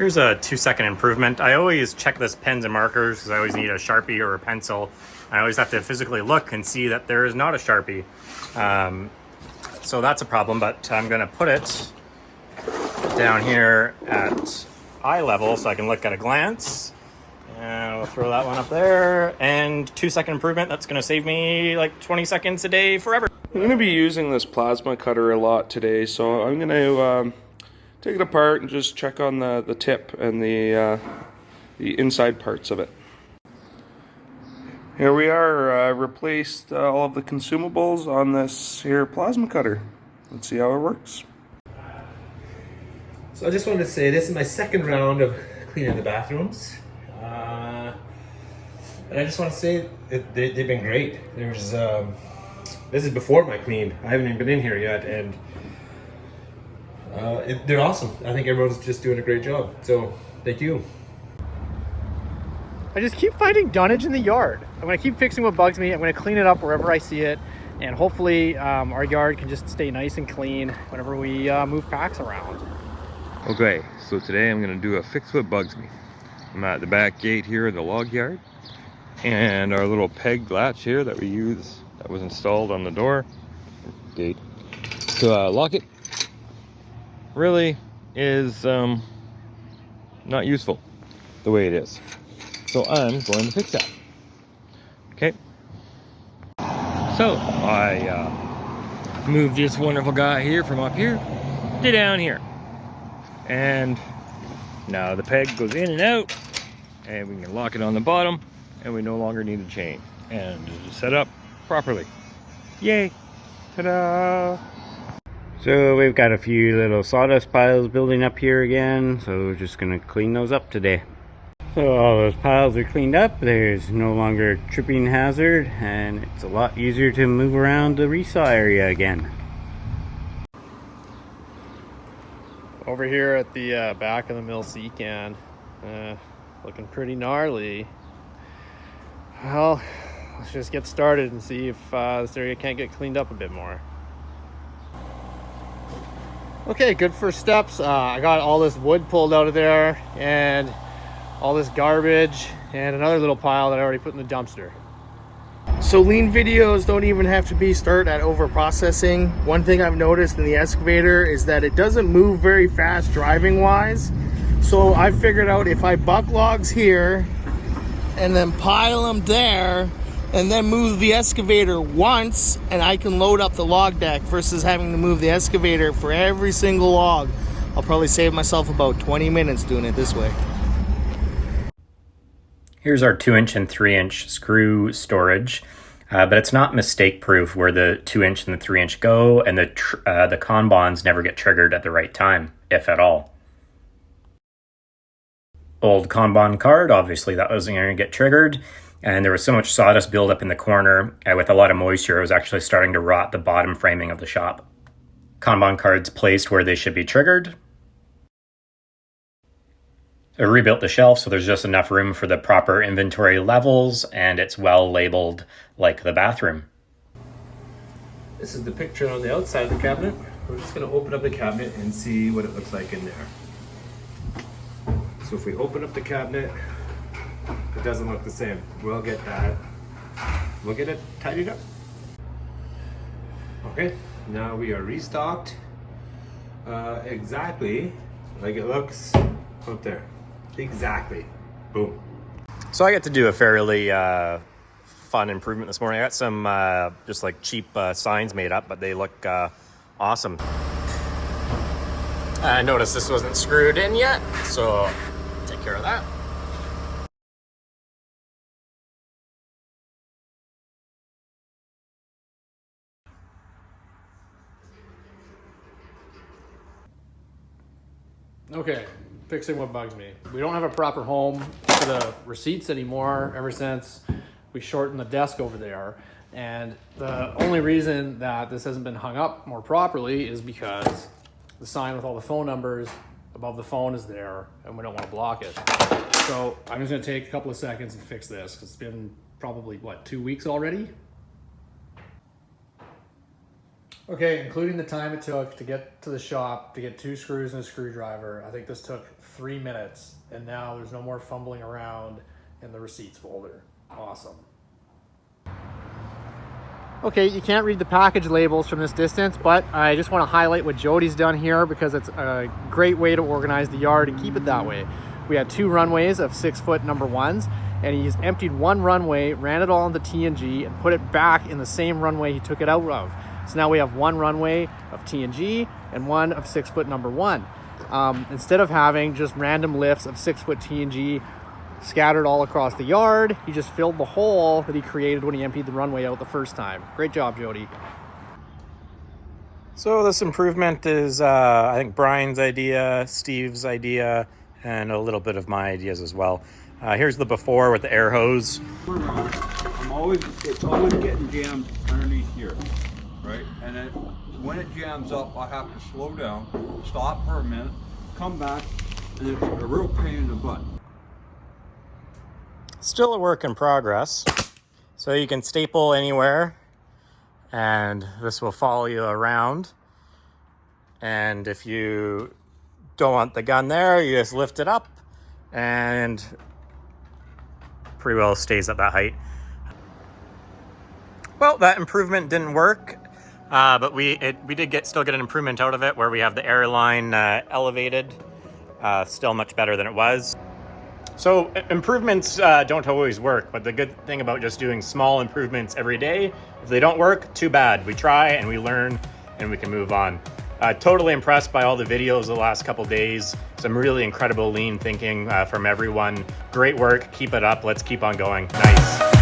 Here's a 2-second improvement. I always check this pens and markers because I always need a Sharpie or a pencil. I always have to physically look and see that there is not a Sharpie. So that's a problem, but I'm gonna put it down here at eye level so I can look at a glance. And I'll throw that one up there. And 2-second improvement, that's gonna save me like 20 seconds a day forever. I'm going to be using this plasma cutter a lot today, so I'm going to take it apart and just check on the tip and the inside parts of it. Here we are, replaced all of the consumables on this here plasma cutter. Let's see how it works. So I just wanted to say this is my second round of cleaning the bathrooms. And I just want to say they've been great. This is before my clean. I haven't even been in here yet, and they're awesome. I think everyone's just doing a great job. So thank you. I just keep finding dunnage in the yard. I'm gonna keep fixing what bugs me. I'm gonna clean it up wherever I see it, and hopefully our yard can just stay nice and clean whenever we move packs around. Okay, so today I'm gonna do a fix what bugs me. I'm at the back gate here in the log yard, and our little peg latch here that we use that was installed on the door gate to lock it really is not useful the way it is. So I'm going to fix that. Okay. So I moved this wonderful guy here from up here to down here. And now the peg goes in and out, and we can lock it on the bottom, and we no longer need a chain. And it's set up properly. Yay! Ta-da! So we've got a few little sawdust piles building up here again, so we're just gonna clean those up today. So all those piles are cleaned up, there's no longer a tripping hazard, and it's a lot easier to move around the resaw area again. Over here at the back of the mill sea can, looking pretty gnarly. Well, let's just get started and see if this area can't get cleaned up a bit more. Okay, good first steps. I got all this wood pulled out of there, and all this garbage, and another little pile that I already put in the dumpster. So lean videos don't even have to be start at over processing. One thing I've noticed in the excavator is that it doesn't move very fast driving wise. So I figured out if I buck logs here and then pile them there and then move the excavator once, and I can load up the log deck versus having to move the excavator for every single log. I'll probably save myself about 20 minutes doing it this way. Here's our 2-inch and 3-inch screw storage, but it's not mistake proof where the 2-inch and the 3-inch go, and the Kanbans never get triggered at the right time, if at all. Old Kanban card, obviously that wasn't going to get triggered, and there was so much sawdust buildup in the corner with a lot of moisture, it was actually starting to rot the bottom framing of the shop. Kanban cards placed where they should be triggered. I rebuilt the shelf so there's just enough room for the proper inventory levels, and it's well labeled like the bathroom. This is the picture on the outside of the cabinet. We're just going to open up the cabinet and see what it looks like in there. So if we open up the cabinet, it doesn't look the same. We'll get that. We'll get it tidied up. Okay, now we are restocked exactly like it looks out there. Exactly. Boom. So I got to do a fairly fun improvement this morning. I got some just like cheap signs made up, but they look awesome. I noticed this wasn't screwed in yet, so take care of that. Okay, fixing what bugs me. We don't have a proper home for the receipts anymore ever since we shortened the desk over there. And the only reason that this hasn't been hung up more properly is because the sign with all the phone numbers above the phone is there and we don't want to block it. So I'm just gonna take a couple of seconds and fix this because it's been probably, what, 2 weeks already? Okay, including the time it took to get to the shop to get 2 screws and a screwdriver, I think this took 3 minutes, and now there's no more fumbling around in the receipts folder. Awesome. Okay, you can't read the package labels from this distance, but I just want to highlight what Jody's done here because it's a great way to organize the yard and keep it that way. We had 2 runways of 6-foot number 1s, and he's emptied 1 runway, ran it all into TNG, and put it back in the same runway he took it out of. So now we have 1 runway of TNG and 1 of 6-foot number 1. Instead of having just random lifts of 6-foot TNG scattered all across the yard, he just filled the hole that he created when he emptied the runway out the first time. Great job, Jody. So this improvement is, I think, Brian's idea, Steve's idea, and a little bit of my ideas as well. Here's the before with the air hose. It's always getting jammed underneath here, right? And then when it jams up, I have to slow down, stop for a minute, come back, and it's a real pain in the butt. Still a work in progress. So you can staple anywhere, and this will follow you around. And if you don't want the gun there, you just lift it up and pretty well stays at that height. Well, that improvement didn't work, but we did still get an improvement out of it where we have the airline elevated, still much better than it was. So improvements don't always work, but the good thing about just doing small improvements every day, if they don't work, too bad. We try and we learn and we can move on. Totally impressed by all the videos the last couple days. Some really incredible lean thinking from everyone. Great work, keep it up, let's keep on going. Nice.